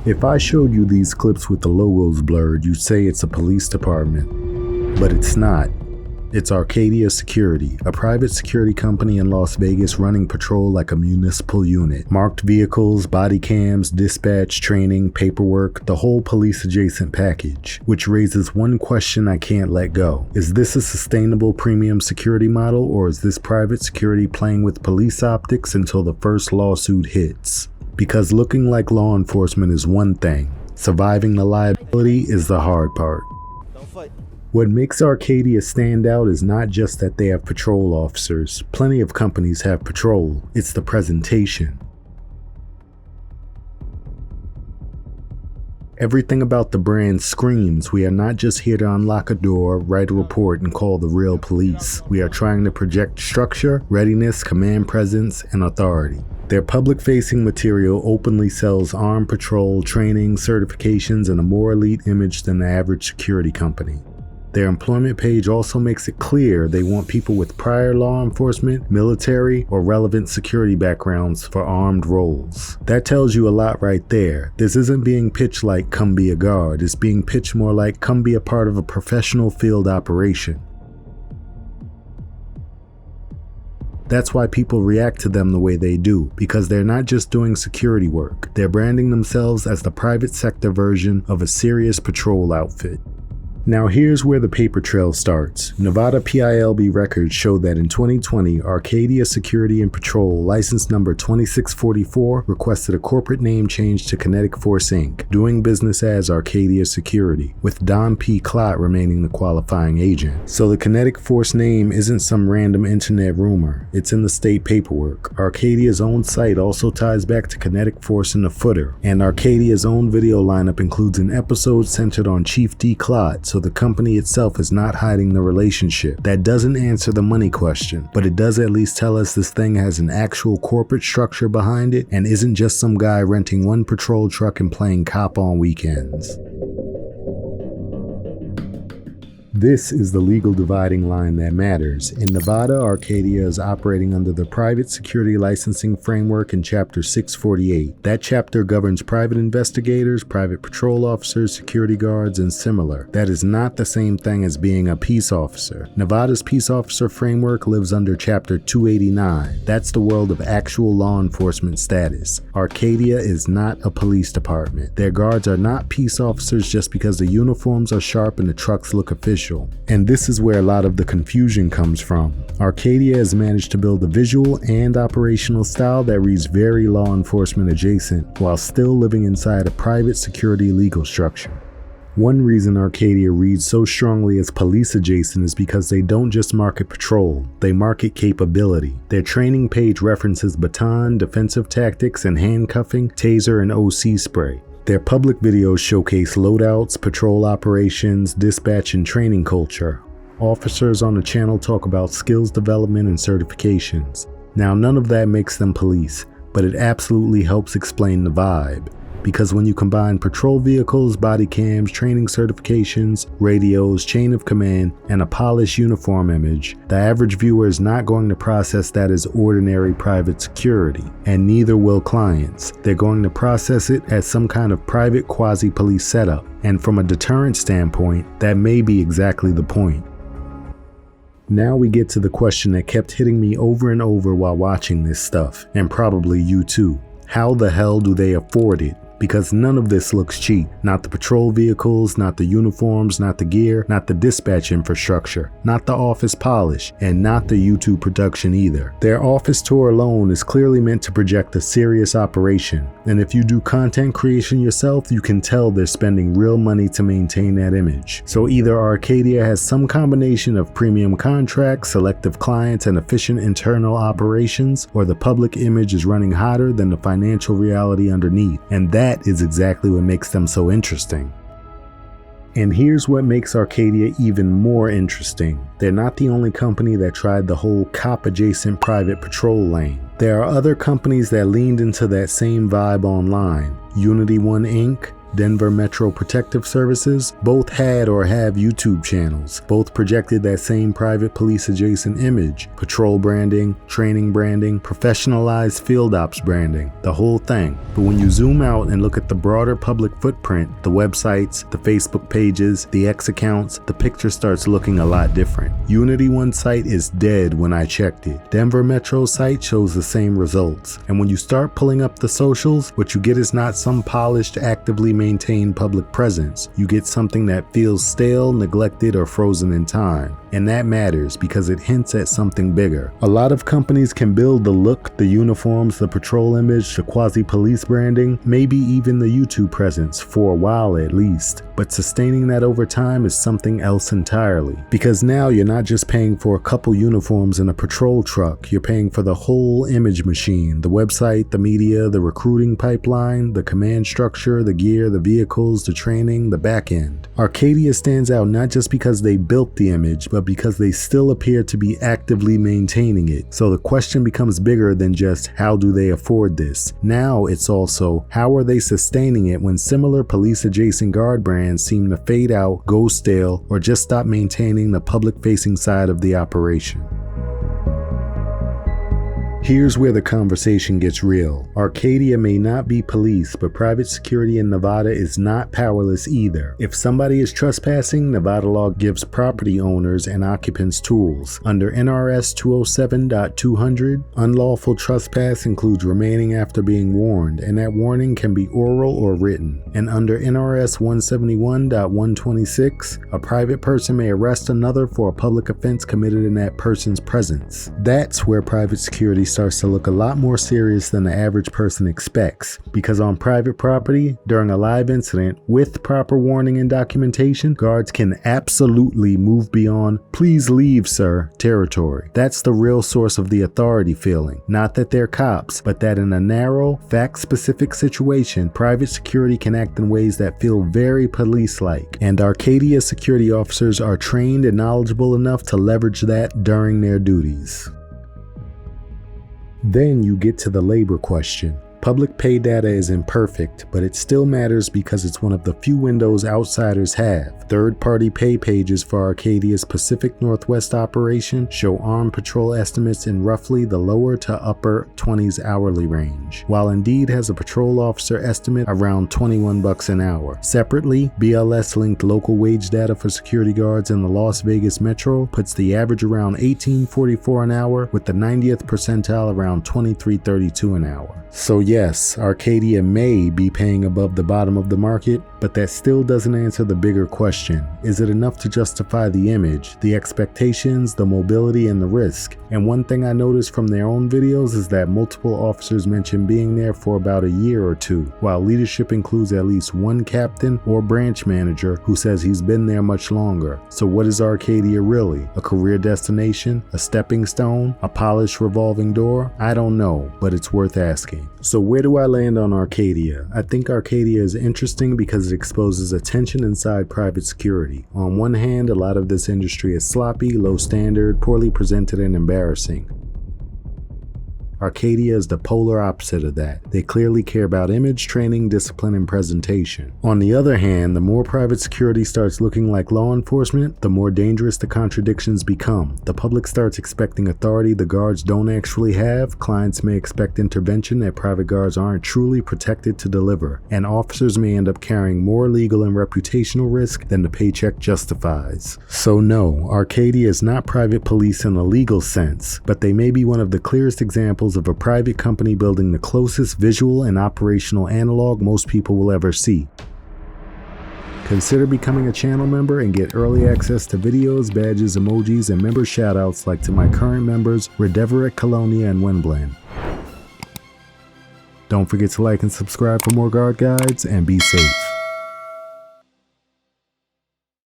If I showed you these clips with the logos blurred, you'd say it's a police department. But it's not. It's Arcadia Security, a private security company in Las Vegas running patrol like a municipal unit. Marked vehicles, body cams, dispatch, training, paperwork, the whole police-adjacent package. Which raises one question I can't let go. Is this a sustainable premium security model, or is this private security playing with police optics until the first lawsuit hits? Because looking like law enforcement is one thing, surviving the liability is the hard part. What makes Arcadia stand out is not just that they have patrol officers. Plenty of companies have patrol. It's the presentation. Everything about the brand screams we are not just here to unlock a door, write a report, and call the real police. We are trying to project structure, readiness, command presence, and authority. Their public-facing material openly sells armed patrol, training, certifications, and a more elite image than the average security company. Their employment page also makes it clear they want people with prior law enforcement, military, or relevant security backgrounds for armed roles. That tells you a lot right there. This isn't being pitched like come be a guard, it's being pitched more like come be a part of a professional field operation. That's why people react to them the way they do, because they're not just doing security work, they're branding themselves as the private sector version of a serious patrol outfit. Now here's where the paper trail starts. Nevada PILB records show that in 2020, Arcadia Security and Patrol, license number 2644, requested a corporate name change to Kinetic Force Inc., doing business as Arcadia Security, with Don P. Klott remaining the qualifying agent. So the Kinetic Force name isn't some random internet rumor, it's in the state paperwork. Arcadia's own site also ties back to Kinetic Force in the footer, and Arcadia's own video lineup includes an episode centered on Chief D. Klott, so the company itself is not hiding the relationship. That doesn't answer the money question, but it does at least tell us this thing has an actual corporate structure behind it and isn't just some guy renting one patrol truck and playing cop on weekends. This is the legal dividing line that matters. In Nevada, Arcadia is operating under the Private Security Licensing Framework in Chapter 648. That chapter governs private investigators, private patrol officers, security guards, and similar. That is not the same thing as being a peace officer. Nevada's peace officer framework lives under Chapter 289. That's the world of actual law enforcement status. Arcadia is not a police department. Their guards are not peace officers just because the uniforms are sharp and the trucks look official. And this is where a lot of the confusion comes from. Arcadia has managed to build a visual and operational style that reads very law enforcement adjacent while still living inside a private security legal structure. One reason Arcadia reads so strongly as police adjacent is because they don't just market patrol, they market capability. Their training page references baton, defensive tactics, and handcuffing, taser, and OC spray. Their public videos showcase loadouts, patrol operations, dispatch, and training culture. Officers on the channel talk about skills development and certifications. Now, none of that makes them police, but it absolutely helps explain the vibe. Because when you combine patrol vehicles, body cams, training certifications, radios, chain of command, and a polished uniform image, the average viewer is not going to process that as ordinary private security, and neither will clients. They're going to process it as some kind of private quasi-police setup, and from a deterrent standpoint, that may be exactly the point. Now we get to the question that kept hitting me over and over while watching this stuff, and probably you too. How the hell do they afford it? Because none of this looks cheap. Not the patrol vehicles, not the uniforms, not the gear, not the dispatch infrastructure, not the office polish, and not the YouTube production either. Their office tour alone is clearly meant to project a serious operation, and if you do content creation yourself, you can tell they're spending real money to maintain that image. So either Arcadia has some combination of premium contracts, selective clients, and efficient internal operations, or the public image is running hotter than the financial reality underneath, and that is exactly what makes them so interesting. And here's what makes Arcadia even more interesting. They're not the only company that tried the whole cop-adjacent private patrol lane. There are other companies that leaned into that same vibe online. Unity One Inc., Denver Metro Protective Services, both had or have YouTube channels. Both projected that same private police adjacent image, patrol branding, training branding, professionalized field ops branding, the whole thing. But when you zoom out and look at the broader public footprint, the websites, the Facebook pages, the X accounts, the picture starts looking a lot different. Unity One site is dead when I checked it. Denver Metro site shows the same results. And when you start pulling up the socials, what you get is not some polished, actively maintained public presence. You get something that feels stale, neglected, or frozen in time. And that matters because it hints at something bigger. A lot of companies can build the look, the uniforms, the patrol image, the quasi-police branding, maybe even the YouTube presence, for a while at least. But sustaining that over time is something else entirely. Because now you're not just paying for a couple uniforms in a patrol truck, you're paying for the whole image machine, the website, the media, the recruiting pipeline, the command structure, the gear, the vehicles, the training, the back end. Arcadia stands out not just because they built the image, but because they still appear to be actively maintaining it. So the question becomes bigger than just how do they afford this? Now it's also how are they sustaining it when similar police adjacent guard brands seem to fade out, go stale, or just stop maintaining the public facing side of the operation. Here's where the conversation gets real. Arcadia may not be police, but private security in Nevada is not powerless either. If somebody is trespassing, Nevada law gives property owners and occupants tools. Under NRS 207.200, unlawful trespass includes remaining after being warned, and that warning can be oral or written. And under NRS 171.126, a private person may arrest another for a public offense committed in that person's presence. That's where private security starts to look a lot more serious than the average person expects, because on private property, during a live incident, with proper warning and documentation, guards can absolutely move beyond "please leave, sir" territory. That's the real source of the authority feeling. Not that they're cops, but that in a narrow, fact-specific situation, private security can act in ways that feel very police-like, and Arcadia security officers are trained and knowledgeable enough to leverage that during their duties. Then you get to the labor question. Public pay data is imperfect, but it still matters because it's one of the few windows outsiders have. Third-party pay pages for Arcadia's Pacific Northwest operation show armed patrol estimates in roughly the lower to upper 20s hourly range, while Indeed has a patrol officer estimate around $21 an hour. Separately, BLS-linked local wage data for security guards in the Las Vegas Metro puts the average around $18.44 an hour, with the 90th percentile around $23.32 an hour. So yes, Arcadia may be paying above the bottom of the market, but that still doesn't answer the bigger question. Is it enough to justify the image, the expectations, the mobility, and the risk? And one thing I noticed from their own videos is that multiple officers mention being there for about a year or two, while leadership includes at least one captain or branch manager who says he's been there much longer. So what is Arcadia really? A career destination? A stepping stone? A polished revolving door? I don't know, but it's worth asking. So where do I land on Arcadia? I think Arcadia is interesting because it exposes a tension inside private security. On one hand, a lot of this industry is sloppy, low standard, poorly presented, and embarrassing. Arcadia is the polar opposite of that. They clearly care about image, training, discipline, and presentation. On the other hand, the more private security starts looking like law enforcement, the more dangerous the contradictions become. The public starts expecting authority the guards don't actually have, clients may expect intervention that private guards aren't truly protected to deliver, and officers may end up carrying more legal and reputational risk than the paycheck justifies. So no, Arcadia is not private police in a legal sense, but they may be one of the clearest examples of a private company building the closest visual and operational analog most people will ever see. Consider becoming a channel member and get early access to videos, badges, emojis, and member shoutouts like to my current members, Redeverick, Colonia, and Wenblend. Don't forget to like and subscribe for more guard guides, and be safe.